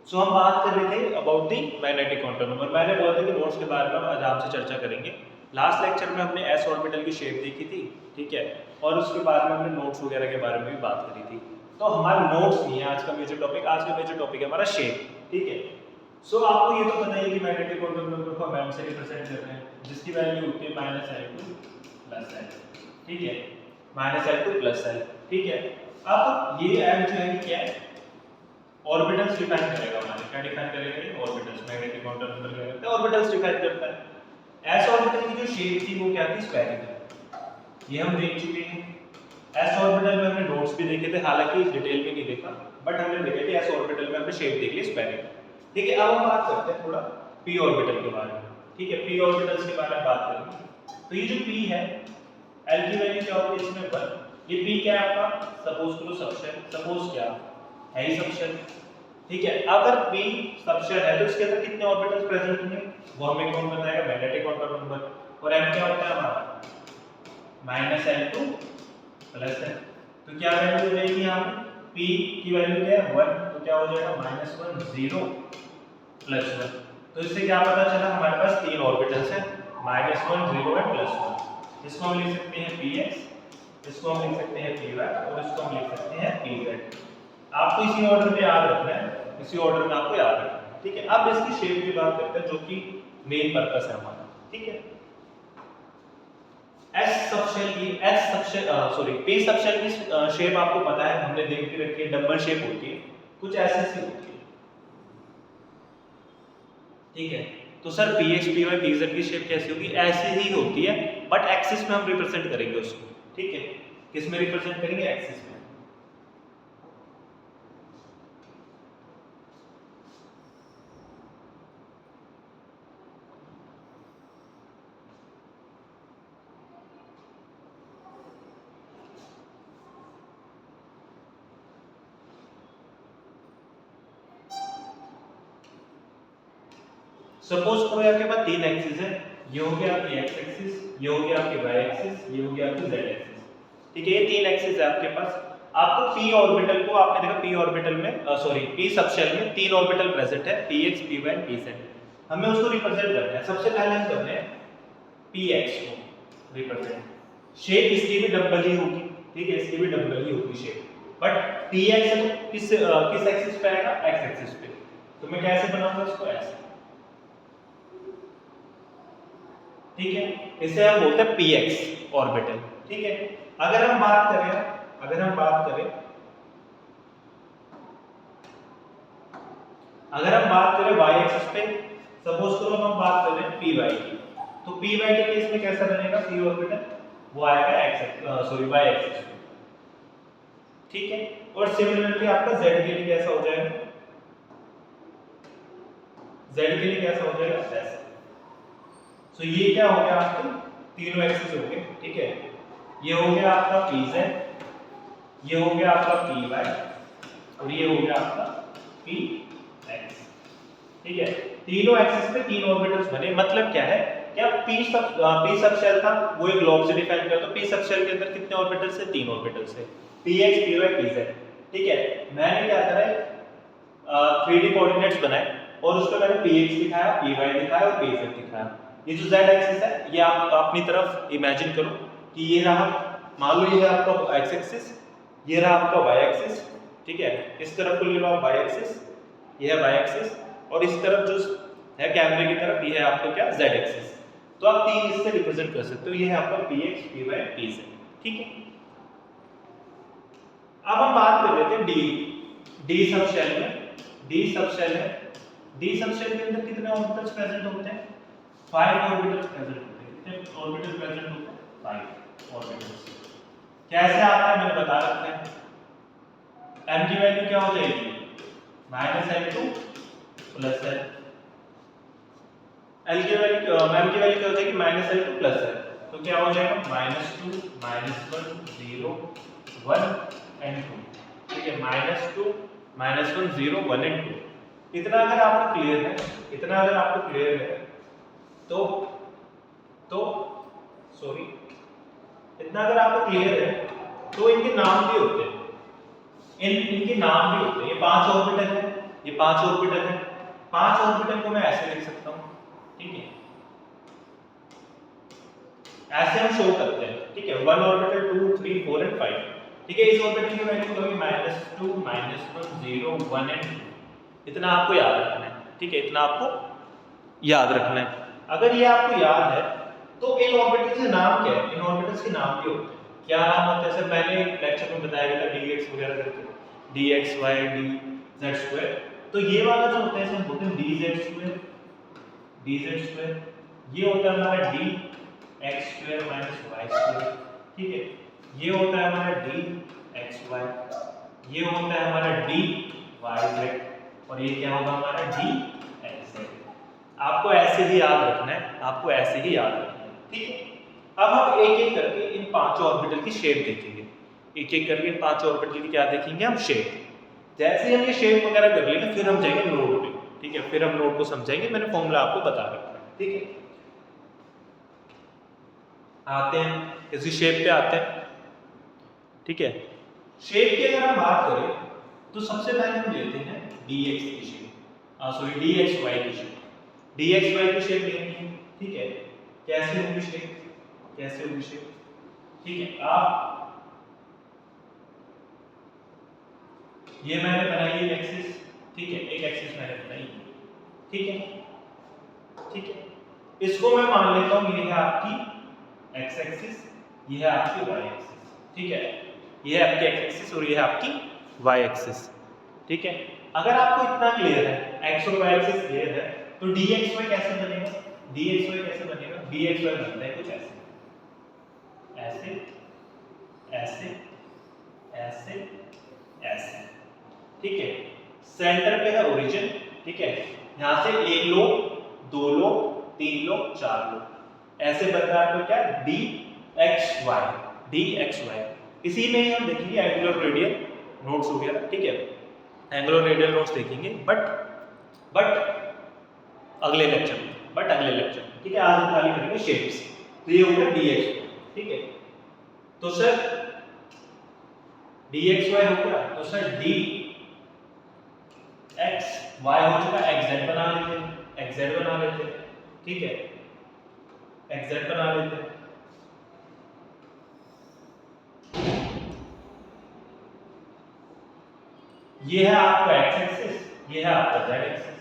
सो हम बात कर रहे थे about the magnetic quantum number. मैंने बोला था कि नोट्स के बारे में हम आराम से चर्चा करेंगे। लास्ट लेक्चर में हमने एस ऑर्बिटल की शेप देखी थी, ठीक है, और उसके बाद में हमने नोट्स वगैरह के बारे में भी बात करी थी। तो हमारा नोट्स नहीं है आज का मेजर टॉपिक, आज का मेजर टॉपिक है हमारा शेप, ठीक है। सो आपको ये तो पता है कि मैग्नेटिक क्वांटम नंबर को हम एम से रिप्रेजेंट कर रहे हैं, जिसकी वैल्यू होती है -L2 + L, ठीक है, -L2 + L, ठीक है। अब ये एम जो है क्या है, ऑर्बिटल्स डिफाइन करेगा हमारे, क्या डिफाइन करेगा ये ऑर्बिटल्स। मैग्नेटिक क्वांटम नंबर क्या करता है, ऑर्बिटल्स डिफाइन करता है। एस ऑर्बिटल की जो शेप थी वो क्या थी, स्फेरिकल, ये हम देख चुके हैं। एस ऑर्बिटल में हमने नोट्स भी देखे थे, हालांकि डिटेल में नहीं देखा, बट हमने देखे थे एस ऑर्बिटल में हमने शेप देख ली स्फेरिकल, ठीक है। अब हम बात करते हैं थोड़ा पी ऑर्बिटल के बारे में, ठीक है, पी ऑर्बिटल्स के बारे में बात करेंगे। तो ये जो पी है, एल की वैल्यू क्या होती है इसमें 1, ये पी क्या है आपका, सपोज करो सबशेल, सपोज क्या है ही सबशेल, ठीक है। अगर p सबशेल है तो इसके अंदर कितने ऑर्बिटल्स प्रेजेंट होंगे, वो हमें कौन बताएगा, मैग्नेटिक क्वांटम नंबर। और m क्या होता है हमारा, -L2 + L, तो क्या वैल्यू हो जाएगी यहाँ पे, p की वैल्यू क्या है 1, तो क्या हो जाएगा -1 0 + 1। तो इससे क्या पता चला, हमारे पास तीन ऑर्बिटल्स हैं, -1 0 और +1। इसको हम लिख सकते हैं px, इसको हम लिख सकते हैं py और इसको हम लिख सकते हैं pz। आपको इसी ऑर्डर में याद रखना है, इसी ऑर्डर में आपको याद रखना है, ठीक है। अब इसकी शेप की बात करते हैं, जो कि मेन पर्पस है हमारा, ठीक है। p सबशेल की शेप आपको पता है, हमने देख के रखी है, डबल शेप होती है, कुछ ऐसे सी होती है, ठीक है। तो सर px py pz की शेप कैसी होगी, ऐसी ही होती है, बट एक्सिस में हम रिप्रेजेंट करेंगे उसको, ठीक है। किस में रिप्रेजेंट करेंगे, एक्सिस में। सपोज करो आपके पास तीन एक्सिस है, ये हो गया आपकी एक्स एक्सिस, ये हो गया आपकी वाई एक्सिस, ये हो गया आपकी जेड एक्सिस, ठीक है। ये तीन एक्सिस है आपके पास। आपको p ऑर्बिटल को, आपने देखा p ऑर्बिटल में p सबशेल में तीन ऑर्बिटल प्रेजेंट है, px py pz। हमें उसको रिप्रेजेंट करना है। सबसे पहले हम करते हैं px को रिप्रेजेंट। शेप इसकी भी डबल ही होगी, ठीक है, इसकी भी डबल ही होगी शेप, बट px है तो किस एक्सिस पे आएगा, x एक्सिस पे। तो मैं कैसे बनाऊंगा इसको, ऐसे, ठीक है। इसे हम बोलते हैं px ऑर्बिटल, ठीक है। अगर हम बात करें y एक्सिस पे, सपोज करो हम बात कर रहे हैं py की, तो py के केस में कैसा बनेगा p ऑर्बिटल, वो आएगा y एक्सिस पे, ठीक है। और सिमिलरली आपका z के लिए कैसा हो जाएगा, ऐसा। तो ये क्या हो गया, आपके तीनों एक्सिस हो गए, ठीक है। ये हो गया आपका pz, ये हो गया आपका py और ये हो गया आपका px, ठीक है। तीनों एक्सिस पे तीन ऑर्बिटल्स बने। मतलब क्या है, क्या p सबशेल था, वो एक ग्लोब से डिफाइन किया, तो p सबशेल के अंदर कितने ऑर्बिटल्स है, तीन ऑर्बिटल्स है, px py pz, ठीक है। मैंने क्या करा है, 3D कोऑर्डिनेट्स बनाए और उसको मैंने px दिखाया, py दिखाया और pz दिखाया। ये जो z एक्सिस है, ये आप अपनी तरफ इमेजिन करो कि ये रहा, मान लो ये है आपका x एक्सिस, ये रहा आपका y एक्सिस, ठीक है। इस तरफ को ले लो आप y एक्सिस, ये है y एक्सिस, और इस तरफ जो है कैमरे की तरफ, ये है आपका क्या, z एक्सिस। तो आप तीन इससे रिप्रेजेंट कर सकते हो, ये है आपका px py pz, ठीक है। अब हम बात कर लेते हैं डी सबशेल में। डी सबशेल के अंदर कितने ऑर्बिटल्स प्रेजेंट होते हैं, 5 ऑर्बिटल्स प्रेजेंट होते हैं। कितने ऑर्बिटल्स प्रेजेंट होते हैं, 5 ऑर्बिटल्स। कैसे आता है मैंने बता रखा है। m की वैल्यू क्या हो जाएगी, -L2 + L। l की वैल्यू क्या हो जाएगी, -L2 + L, तो क्या हो जाएगा, -2 -1 0 1 and 2, ठीक है। -2 -1 0 1 and 2। इतना अगर आपको क्लियर है, तो सॉरी, इतना अगर आपको क्लियर है तो इनके नाम भी होते हैं, ये 5 ऑर्बिटल है, ये 5 ऑर्बिटल है, 5 ऑर्बिटल को मैं ऐसे लिख सकता हूँ, ठीक है, ऐसे हम शो करते हैं, ठीक है, 1 ऑर्बिटल 2 3 4 एंड 5, ठीक है। इस ऑर्बिटल की वैल्यू होगी -2 -1 0 1 एंड 2, इतना आपको याद रखना है, ठीक है, इतना आपको याद रखना है। अगर ये आपको याद है तो इन ऑर्बिटल्स के नाम क्या है, इन ऑर्बिटल्स के नाम भी होते हैं, क्या नाम होते हैं सर? मैंने लेक्चर में बताया गया था dx वगैरह करके, dxy dz², तो ये वाला जो होता है इसे हम बोलते हैं dz², dz², ये होता है हमारा dx² y², ठीक है, ये होता है हमारा dxy, ये होता है हमारा dyz, और ये क्या होगा हमारा dxz। आपको ऐसे ही याद रखना है, आपको ऐसे ही याद रखना है, ठीक है। अब हम एक एक करके इन 5 ऑर्बिटल की शेप देखेंगे, एक एक करके इन 5 ऑर्बिटल की क्या देखेंगे हम? शेप। जैसे हम ये शेप वगैरह कर लेंगे फिर हम जाएंगे नोड पे, ठीक है, फिर हम नोड को समझाएंगे, मैंने फॉर्मूला आपको बता रखा है, ठीक है। आते हैं इसी शेप पे आते हैं, ठीक है। शेप की अगर हम बात करें तो सबसे पहले हम लेते हैं dx की शेप, सॉरी dxy की शेप, dxy की शेप लेनी है, ठीक है। कैसे होगी शेप, कैसे होगी शेप, ठीक है। आप ये मैंने बनाई है एक्सिस, ठीक है, एक एक्सिस मैंने बनाई है, ठीक है, ठीक है। इसको मैं मान लेता हूं ये है आपकी x एक्सिस, ये है आपकी y एक्सिस, ठीक है, ये है आपकी x एक्सिस और ये है आपकी y एक्सिस, ठीक है। अगर आपको इतना क्लियर है, x और y एक्सिस क्लियर है, तो dxy कैसे बनेगा? dxy कैसे बनेगा? dxy बनता है कुछ ऐसे, ऐसे ऐसे ऐसे ऐसे, ठीक है। सेंटर पे है ओरिजिन, ठीक है, यहां से एक लोब, दो लोब, तीन लोब, चार लोब, ऐसे बनता है आपको क्या? dxy, dxy। इसी में ही हम देखेंगे एंगुलर रेडियल नोट्स वगैरह, ठीक है, एंगुलर रेडियल नोट्स देखेंगे, बट अगले लेक्चर में, ठीक है। आज हम खाली करेंगे शेप्स, तो ये हो गया dxy, ठीक है। तो सर dxy हो गया, तो सर dxy हो चुका, xz बना लेते हैं, xz बना लेते हैं, ठीक है, xz बना लेते हैं। ये है आपका x एक्सिस, ये है आपका z एक्सिस।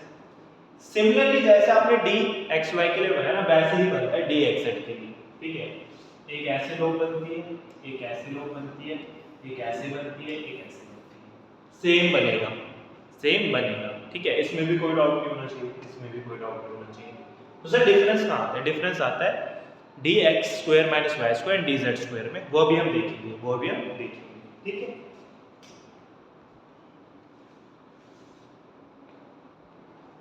सिमिलरली जैसे आपने dxy के लिए बनाया ना, वैसे ही बनता है dxz के लिए, ठीक है। एक ऐसे लोब बनती है, एक ऐसे लोब बनती है, एक ऐसे बनती है, एक ऐसे बनती है, सेम बनेगा, सेम बनेगा, ठीक है। इसमें भी कोई डाउट नहीं होना चाहिए, इसमें भी कोई डाउट नहीं होना चाहिए। तो सर डिफरेंस कहाँ आता है? डिफरेंस आता है dx² - y² एंड dz² में, वो भी हम देखेंगे, वो भी हम देखेंगे, ठीक है।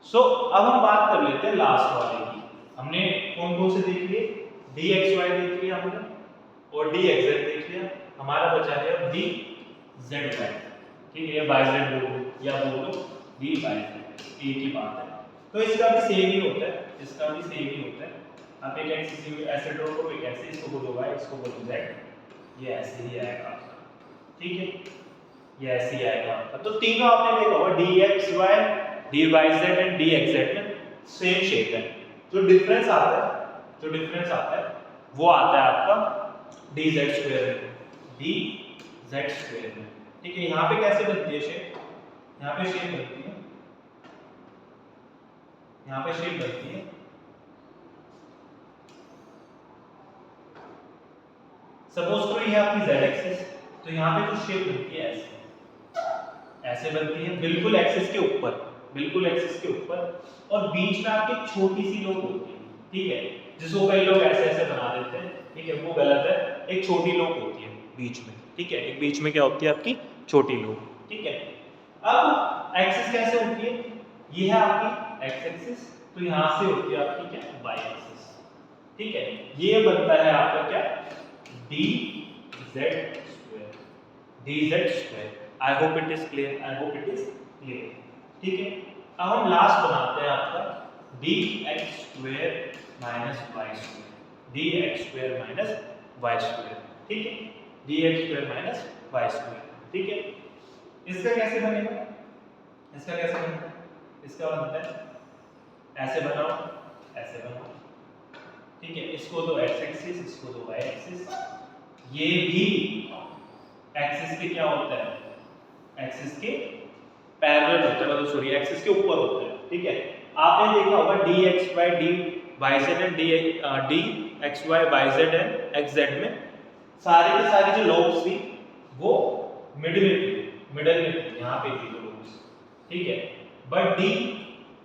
सो अब हम बात कर लेते हैं लास्ट वाले की। हमने कौन कौन से देख लिए? dxy देख लिया हमने और dxz देख लिया, हमारा बचा है अब dzy, ठीक है, yz बोलो या बोलो dyz, एक ही बात है। तो इसका भी सेम ही होता है, इसका भी सेम ही होता है। आप एक एक्सिस ऐसे ड्रॉ करो, एक ऐसे, इसको बोलो y, इसको बोलो z, ये ऐसे ही आएगा आपका, ठीक है, ये ऐसे ही आएगा आपका। तो तीनों आपने देखा होगा dxy, dyz एंड dxz में सेम शेप है। जो डिफरेंस आता है, जो डिफरेंस आता है वो आता है आपका dz² में, dz² में, ठीक है। यहाँ पे कैसे बनती है शेप? यहाँ पे शेप बनती है, यहाँ पे शेप बनती है, सपोज करो ये आपकी z एक्सिस, तो यहाँ पे कुछ शेप बनती है ऐसे, ऐसे बनती है, बिल्कुल एक्सिस के ऊपर, बिल्कुल एक्सिस के ऊपर, और बीच में आपकी छोटी सी लोब होती है, ठीक है, जिसको कई लोग ऐसे ऐसे बना देते हैं, ठीक है, वो गलत है। एक छोटी लोब होती है बीच में, ठीक है, एक बीच में क्या होती है आपकी? छोटी लोब, ठीक है। अब एक्सिस कैसे होती है? ये है आपकी x एक्सिस, तो यहां से होती है आपकी क्या? y एक्सिस, ठीक है। ये बनता है आपका क्या? dz²। I hope it is clear, I hope it is clear, ठीक है। अब हम लास्ट बनाते हैं आपका dx² - y², dx² - y², ठीक है, dx² - y², ठीक है। इसका कैसे बनेगा? इसका कैसे बनता है? इसका बनता है ऐसे बनाओ, ऐसे बनाओ, ठीक है। इसको दो एक्स एक्सिस, इसको दो वाई एक्सिस। ये भी एक्सिस के क्या होता है? एक्सिस के पैरेलल होता है, मतलब सॉरी एक्सिस के ऊपर होता है, ठीक है। आपने देखा होगा d x y d y z and d x y y z and x z में सारे के सारे जो लोब्स थी वो मिडिल में थी, यहाँ पे थी वो लोब्स, ठीक है। But d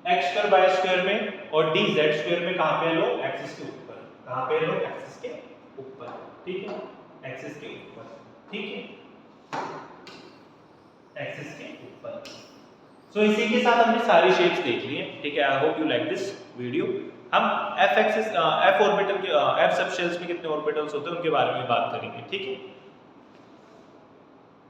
x square y square में और डी जेड स्क्वायर में कहाँ पे लो? एक्सिस के ऊपर। कहाँ पे लो? एक्सिस के ऊपर, ठीक है, एक्सिस के ऊपर, ठीक है, एक्सिस के ऊपर। सो इसी के साथ हमने सारी शेप्स देख ली हैं, ठीक है। I hope you like this video. हम एफ एक्सिस एफ ऑर्बिटल के एफ सबशेल्स में कितने ऑर्बिटल्स होते हैं उनके बारे में बात करेंगे, ठीक है।